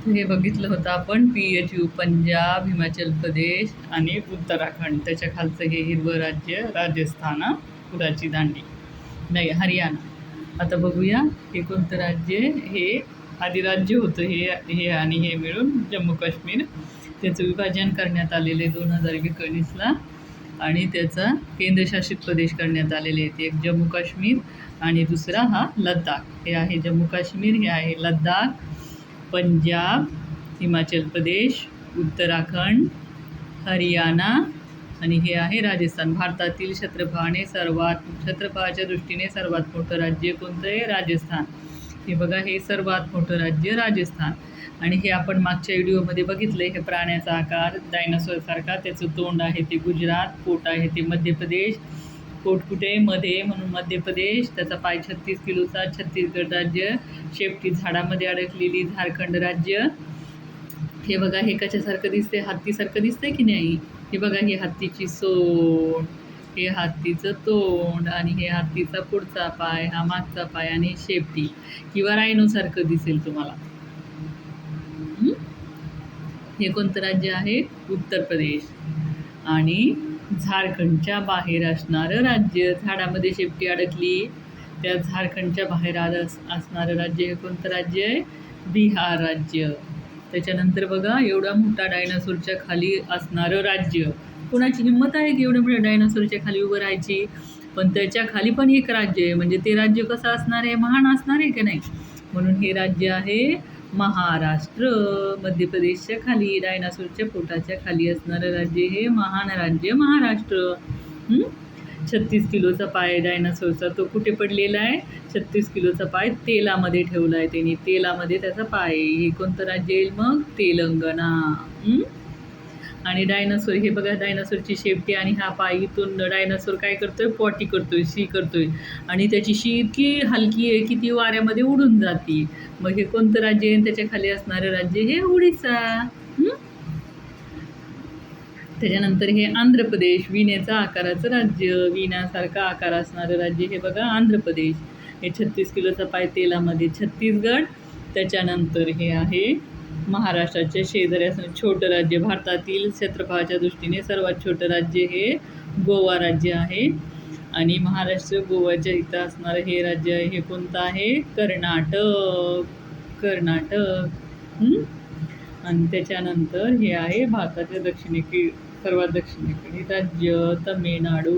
हे बघितलं होतं आपण PHU पंजाब, हिमाचल प्रदेश आणि उत्तराखंड. त्याच्या खालचं हे हिरवं राज्य राजस्थान, पुराची दांडी नाही हरियाणा. आता बघूया हे कोणतं राज्य. हे आधी राज्य होतं हे आणि हे मिळून जम्मू काश्मीर. त्याचं विभाजन करण्यात आलेले 2019ला आणि त्याचा केंद्रशासित प्रदेश करण्यात आलेले आहेत. एक जम्मू काश्मीर आणि दुसरा हा लद्दाख. हे आहे जम्मू काश्मीर, हे आहे लद्दाख, पंजाब, हिमाचल प्रदेश, उत्तराखंड, हरियाणा आणि हे आहे राजस्थान. भारतातील क्षेत्रफळाच्या दृष्टीने सर्वात मोठं राज्य कोणतं आहे? राजस्थान. हे बघा, हे सर्वात मोठं राज्य राजस्थान. आणि हे आपण मागच्या व्हिडिओमध्ये बघितलं. हे प्राण्याचा आकार डायनासॉरसारखा, त्याचं तोंड आहे ते गुजरात, पोट आहे ते मध्य प्रदेश. पोट कुठे? मध्ये, म्हणून मध्य प्रदेश. त्याचा पाय 36 किलोचा छत्तीसगड राज्य. शेपटी झाडामध्ये अडकलेली झारखंड राज्य. हे बघा, हे कशासारखं दिसते? हत्तीसारखं दिसतंय की नाही? हे बघा, ही हत्तीची सोंड, हे हत्तीचं तोंड आणि हे हत्तीचा पुढचा पाय, हा मागचा पाय आणि शेपटी किंवा रायनोसारखं दिसेल तुम्हाला. हे कोणतं राज्य आहे? उत्तर प्रदेश. आणि झारखंडच्या बाहेर असणारं राज्य, झाडामध्ये शेपटी अडकली त्या झारखंडच्या बाहेर असणारं राज्य हे कोणतं राज्य आहे? बिहार राज्य. त्याच्यानंतर बघा, एवढा मोठा डायनासोरच्या खाली असणारं राज्य. कोणाची हिंमत आहे की एवढ्या मोठ्या डायनासोरच्या खाली उभं राहायची? पण त्याच्या खाली पण एक राज्य आहे. म्हणजे ते राज्य कसं असणार आहे? महान असणार आहे की नाही? म्हणून हे राज्य आहे महाराष्ट्र. मध्य प्रदेशच्या खाली, डायनासोरच्या पोटाच्या खाली असणारं राज्य हे महान राज्य महाराष्ट्र. 36 किलोचा पाय डायनासोरचा, तो कुठे पडलेला आहे? 36 किलोचा पाय तेलामध्ये ठेवला आहे त्यांनी. तेलामध्ये त्याचा पाय. हे कोणतं राज्य येईल मग? तेलंगणा. आणि डायनासोर, हे बघा, डायनासोरची शेपटी आणि हा पाय. इथून डायनासोर काय करतोय? पॉटी करतोय, शी करतोय. आणि त्याची शी इतकी हलकी आहे की ती वाऱ्यामध्ये उडून जाते. मग हे कोणतं राज्य आहे? त्याच्या खाली असणारं राज्य हे उडीसा. त्याच्यानंतर हे आंध्र प्रदेश, विण्याचा आकाराचं राज्य, विण्यासारखा आकार असणारं राज्य हे बघा आंध्र प्रदेश. हे 36 किलोचा पाय तेलामध्ये छत्तीसगड. त्याच्यानंतर हे आहे महाराष्ट्राच्या शेजारी असणारं छोटं राज्य, भारतातील क्षेत्रफळाच्या दृष्टीने सर्वात छोटं राज्य हे गोवा राज्य आहे. आणि महाराष्ट्र गोवाच्या इथं असणारं हे राज्य हे कोणतं आहे? कर्नाटक. आणि त्याच्यानंतर हे आहे भारताच्या सर्वात दक्षिणेकडे राज्य तमिळनाडू.